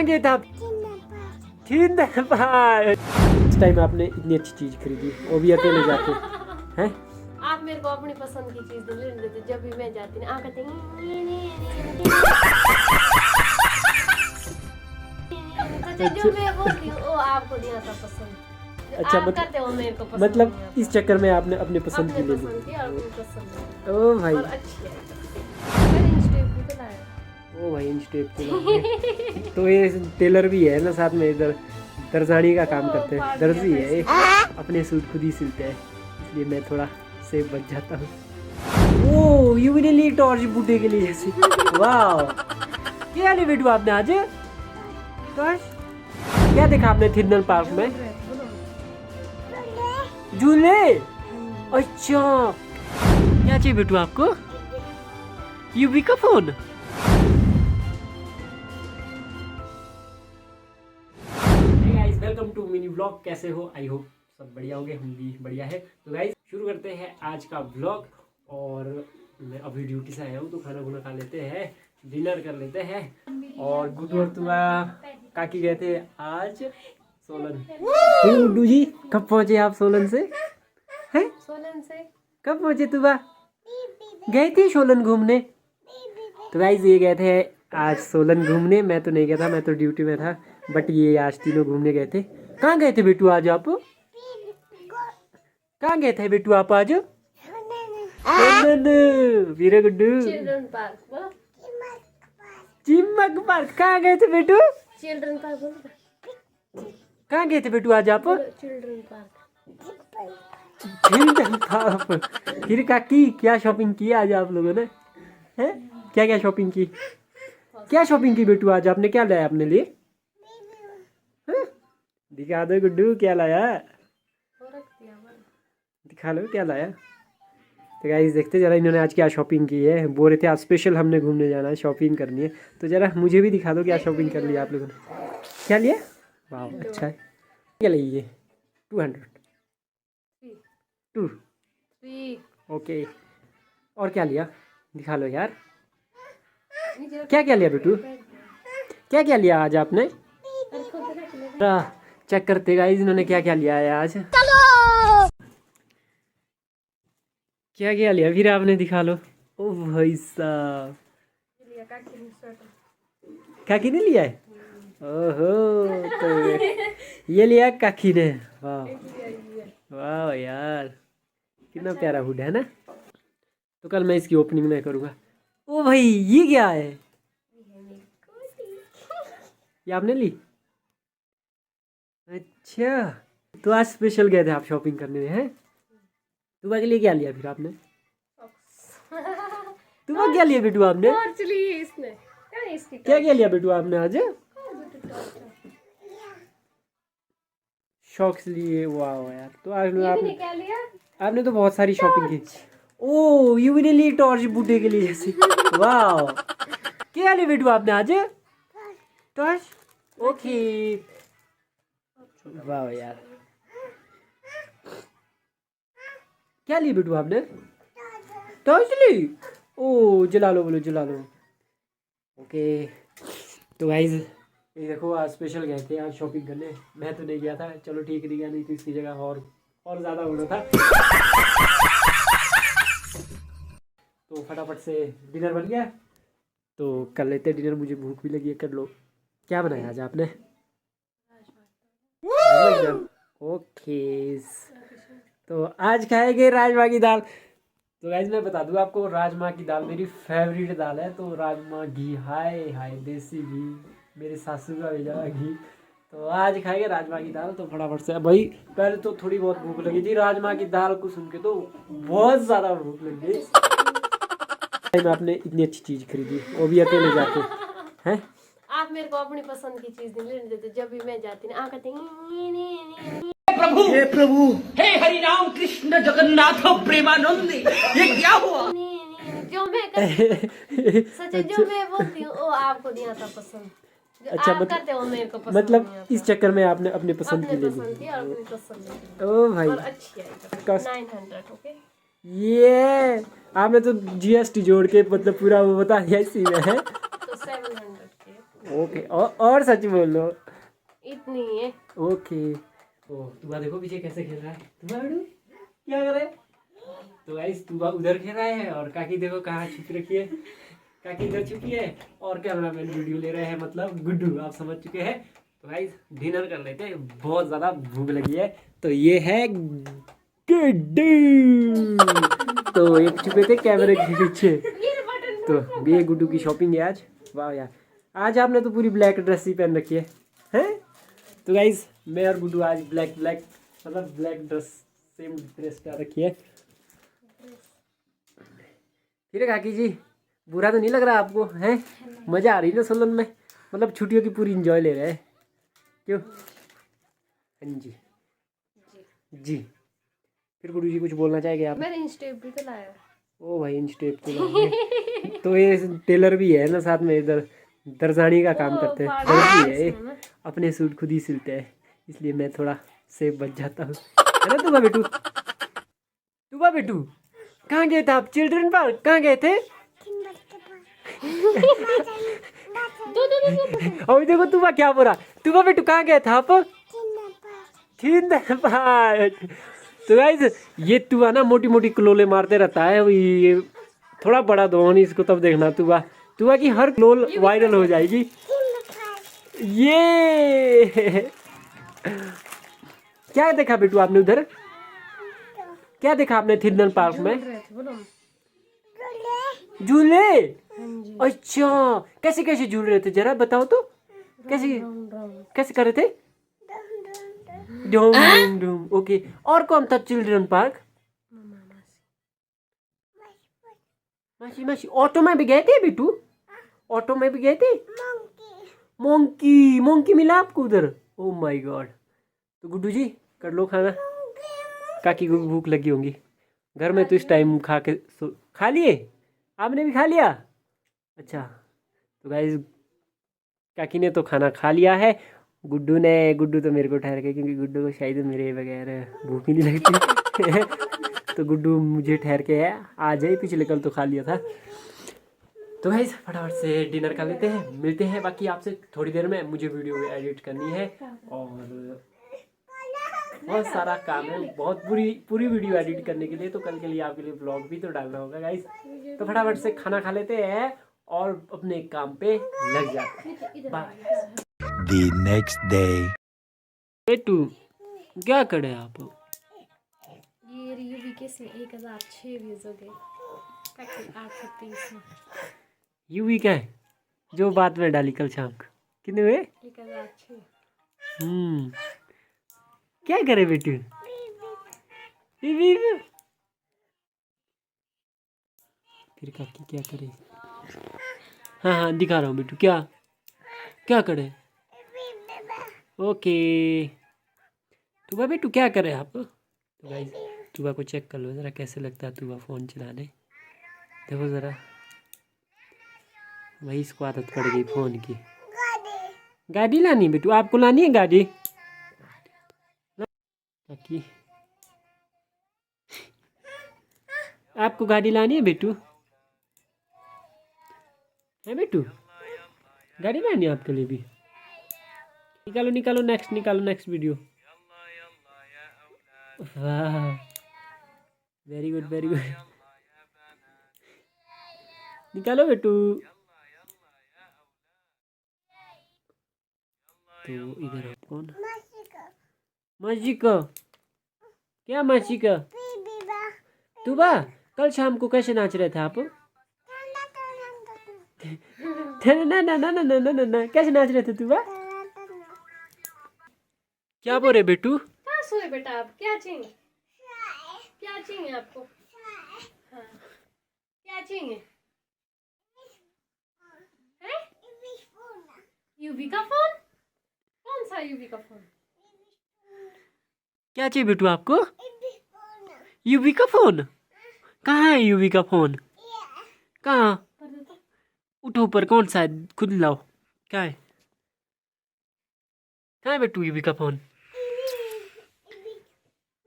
गए थे आप? तीन नेपाल। इस टाइम आपने इतनी अच्छी चीज खरीदी, वो भी अकेले जाके, हैं? आप मेरे को अपनी पसंद की चीज ले लेते जब भी मैं जाती ना, कहते तो जो मैं बोलती हूँ वो आपको नहीं आता पसंद। अच्छा, आप करते हो मेरे को पसंद मतलब नहीं आता। इस चक्कर में आपने अपने पसंद की ले ली। पसंद की और अपनी पसंद ओ भाई, और अच्छी है। मैंने इंस्टेप भी तो लाया। ओ भाई इंस्टेप के तो ये टेलर भी है ना साथ में, इधर दरजानी का काम करते हैं, दर्जी है ये, अपने सूट खुद ही सिलते हैं, इसलिए मैं थोड़ा सेफ बच जाता हूँ। ओ यू ने ली टॉर्च बूटे के लिए जैसे, वाह क्या ले बेटू आपने आज टॉर्च? क्या देखा आपने थिरनल पार्क में? झूले। अच्छा क्या चाहिए बेटू आपको? यूवी का phone? Welcome to mini vlog. कैसे हो? आई होप सब बढ़िया होंगे, हम भी बढ़िया है। तो गाइस शुरू करते हैं आज का व्लॉग। और मैं अभी ड्यूटी से आया हूँ तो खाना खुना खा लेते हैं, डिनर कर लेते हैं। और गुड्डू और तुआ काकी गए थे आज सोलन। गुड्डू जी कब पहुँचे आप सोलन से? हैं? सोलन से कब पहुँचे तुआ? गए थे सोलन घूमने। तो गाइस ये गए थे आज सोलन घूमने, मैं तो नहीं गया था, मैं तो ड्यूटी में था। बट ये आज तीनों घूमने गए थे। कहाँ गए थे बेटू आज आप? कहाँ गए थे बेटू आप आज? वीरे गुड्डू चिल्ड्रन पार्क। चिमक पार्क। कहाँ गए थे बेटू? Children park. कहाँ गए थे बेटू आज आप? Children park. Children park. फिर काकी क्या शॉपिंग की आज आप लोगों ने? हैं? क्या क्या शॉपिंग की? क्या शॉपिंग की बेटू आज आपने? क्या लाया अपने लिए? दिखा दो गुड्डू क्या लाया, दिखा लो क्या लाया। तो गाइस देखते जरा इन्होंने आज क्या शॉपिंग की है। बोल रहे थे आज स्पेशल हमने घूमने जाना है, शॉपिंग करनी है। तो जरा मुझे भी दिखा दो क्या शॉपिंग कर लिया आप लोगों ने। क्या लिया? वाह अच्छा है। क्या लिए? 200 ओके। और क्या लिया दिखा लो यार। क्या क्या लिया बेटू? क्या क्या लिया आज आपने? चेक करते गाइस इन्होंने क्या क्या लिया है आज। क्या क्या लिया फिर आपने? दिखा लो। ओ भाई साहब, काकी ने लिया है? ओहो तो ये लिया काकी ने। वाह वाह यार, कितना प्यारा हुड है ना। तो कल मैं इसकी ओपनिंग नहीं करूँगा। ओ भाई ये क्या है? ये आपने ली? अच्छा तो आज स्पेशल गए थे आप शॉपिंग करने में, हैं? तुम्हारे के लिए क्या लिया फिर आपने? तुम्हारे क्या लिया बेटू आपने? क्या क्या लिया बेटू आपने आज? शॉक्स लिए। वाह यार, तो आज आपने तो बहुत सारी शॉपिंग की। ओ यू ने ली टॉर्च बूटे के लिए जैसे, वाह क्या लिया बेटू आपने आज? टॉर्च। ओके वाह यार, क्या ली बेटू आपने? टॉर्च ली। ओ जला लो, बोलो जला लो। ओके तो गाइज ये देखो आज स्पेशल गए थे आज शॉपिंग करने। मैं तो नहीं गया था, चलो ठीक नहीं गया, नहीं तो इसकी जगह और ज़्यादा होना था। तो फटाफट से डिनर बन गया, तो कर लेते डिनर। मुझे भूख भी लगी है, कर लो। क्या बनाया आज आपने? ओके तो आज खाएंगे राजमा की दाल। तो गाइस मैं बता दूं आपको, राजमा की दाल मेरी फेवरेट दाल है। तो राजमा घी, हाय हाय देसी घी, मेरे सासू का भेजा हुआ घी। तो आज खाएंगे राजमा की दाल। तो फटाफट से भाई, पहले तो थोड़ी बहुत भूख लगी थी, राजमा की दाल को सुन के तो बहुत ज़्यादा भूख लग गई। आपने इतनी अच्छी चीज़ खरीदी, वो भी अकेले जाके, हैं? आप मेरे को अपनी पसंद की चीज नहीं लेने देते जब भी मैं जाती ना, कहते हे प्रभु, हे हरि राम कृष्ण जगन्नाथ प्रेमानंद, ये क्या हुआ? जो मैं सच जो मैं बोलती हूँ वो आपको नहीं आता पसंद। अच्छा आप करते हो मेरे को पसंद मतलब नहीं आता। इस चक्कर में आपने अपने पसंद की ले ली। पसंद की और अपनी पसंद ओ भाई और अच्छी है। 900 ओके। ये आपने तो जीएसटी जोड़ के मतलब पूरा वो बता दिया इसी में है। तो 700 के। ओके और सच बोलो। इतनी है। ओके। ओ तुआ देखो पीछे कैसे खेल रहा है। तुआ बेटू क्या कर रहा है? तो गाइस तुआ उधर खेल रहा है और काकी देखो कहाँ छुप रखी है। काकी इधर छुपी है और कैमरामैन वीडियो ले रहे हैं, मतलब गुड्डू, आप समझ चुके हैं। तो गाइस डिनर कर लेते हैं, बहुत ज़्यादा भूख लगी है। तो ये है गुड्डू। तो एक छुपे थे कैमरे के पीछे। तो ये गुड्डू की शॉपिंग है आज। वाह यार, आज आपने तो पूरी ब्लैक ड्रेस ही पहन रखी है हैं? तो गाइस मैं और गुड्डू आज ब्लैक मतलब ब्लैक ड्रेस, सेम ड्रेस पहन रखी है। फिर काकी जी बुरा तो नहीं लग रहा आपको? हैं मज़ा आ रही है ना सोलन में, मतलब छुट्टियों की पूरी इंजॉय ले रहे हैं क्यों? हाँ जी जी। फिर गुड्डू जी कुछ बोलना चाहेंगे आप? मैंने इंस्टेप भी तो लाया। ओ भाई इंस्टेप तो लाए। तो ये टेलर भी है ना साथ में, इधर दरजानी का काम करते हैं, दर्जी है ये, अपने सूट खुद ही सिलते हैं, इसलिए मैं थोड़ा सेफ बच जाता हूँ, है ना तुबा बेटू? तुबा बेटू कहाँ गए थे आप? चिल्ड्रन पार्क कहाँ गए थे? और देखो तुबा क्या बोला। तुबा बेटू कहाँ गए थे आप? Children park. तो गाइस ये तुबा ना मोटी मोटी क्लोले मारते रहता है, ये थोड़ा बड़ा दो नहीं इसको, तब देखना तुबा की हर क्लोल वायरल हो जाएगी। ये क्या देखा बेटू आपने उधर? क्या देखा आपने थिंडन पार्क में? झूले। अच्छा कैसे कैसे झूल रहे थे, जरा बताओ तो। कैसे कैसे कर रहे थे? डूम डूम डूम। ओके, और कौन था चिल्ड्रन पार्क? मासी मासी। ऑटो में भी गए थे बेटू? ऑटो में भी गए थे? मोंकी मिला आपको उधर? Oh my God. तो गुड्डू जी कर लो खाना, काकी को भी भूख लगी होंगी। घर में तो इस टाइम खा लिए? आपने भी खा लिया? अच्छा तो गाइस काकी ने तो खाना खा लिया है, गुड्डू तो मेरे को ठहर के, क्योंकि गुड्डू को शायद मेरे बगैर भूख ही नहीं लगती। तो गुड्डू मुझे ठहर के है आ जाए, पिछले कल तो खा लिया था। तो गाइस फटाफट से डिनर कर लेते हैं, मिलते हैं बाकी आपसे थोड़ी देर में। मुझे वीडियो एडिट करनी है और बहुत सारा काम है, बहुत पूरी वीडियो एडिट करने के लिए। तो कल के लिए आपके लिए ब्लॉग भी तो डालना होगा गाइस। तो फटाफट से खाना खा लेते हैं और अपने काम पे लग जाते हैं। बाय। The next day. बेटू क्या करे आप? ये यूवी से 1006 व्यूज हो गए, 830 में। यूवी क्या है जो बात में डाली कल शाम को? कितने हुए? 1006। क्या करे बेटू? फिर काकी क्या करे? हाँ दिखा रहा हूँ बेटू। क्या करे? ओके तुबा बेटू क्या करे आप? तो गाइस तुबा को चेक कर लो ज़रा कैसे लगता है तुबा फ़ोन चलाने। देखो ज़रा, वही इसको आदत पड़ गई फ़ोन की। गाड़ी लानी बेटू? आपको लानी है गाड़ी? काकी आपको गाड़ी लानी है बेटू? है बेटू गाड़ी लानी है आपके लिए भी? निकालो नेक्स्ट वीडियो। वाह वेरी गुड निकालो बेटू। तो इधर आप कौन? मासी का क्या? मासी का तुबा कल शाम को कैसे नाच रहे थे आप? ना कैसे नाच रहे थे तुबा? क्या बोल रहे बेटू? कहाँ सोए बेटा आप? क्या चाहिए आपको? हाँ क्या चाहिए? यूवी का फोन? कौन सा यूवी का फोन? क्या चाहिए बेटू आपको? यूवी का फोन? कहाँ है यूवी का फोन? कहाँ? उठो ऊपर, कौन सा है खुद लाओ। क्या है? कहाँ है बेटू यूवी का फोन?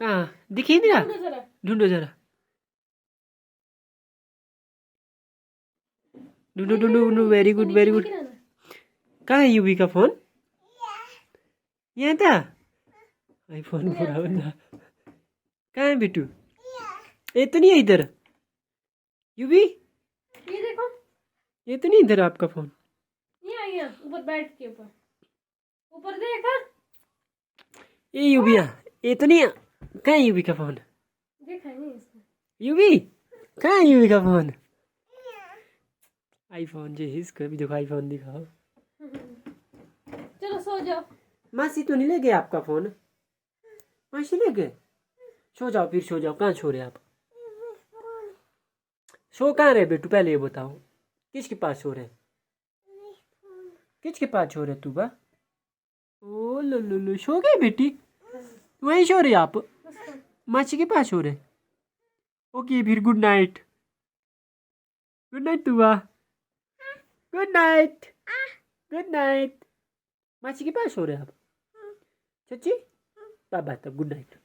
कहाँ दिख ही नहीं रहा? ढूंढो जरा, ढूंढो। Very good. कहाँ है यूवी का फोन? यहाँ था आईफोन पूरा बंदा। कहाँ है बिट्टू? ये तो नहीं है इधर। यूवी ये देखो, ये तो नहीं इधर आपका फोन। ये आई है ऊपर बेड के ऊपर, ऊपर देखा, ये यूवी ये तो नहीं है। कहाँ है यूवी का फोन? देखा नहीं इसमें। यूवी कहाँ है यूवी का फोन? आईफोन जो है इसका भी देखो, आईफोन दिखाओ। चलो सो जाओ। मासी तो नहीं ले गए आपका फोन? मासी ले गए? सो जाओ फिर, सो जाओ। कहाँ सो रहे आप? सो कहाँ रहे बेटू पहले ये बताओ, किसके पास सो रहे? किसके पास सो रहे तू बा? ओ लो सो गए बेटी? वहीं सो रहे आप? मासी के पास सो रहे? ओके फिर गुड नाइट। गुड नाइट तू बा। Good night. Good night. मासी के पास सो रहे आप? सच्ची? बाबा तब गुड नाइट।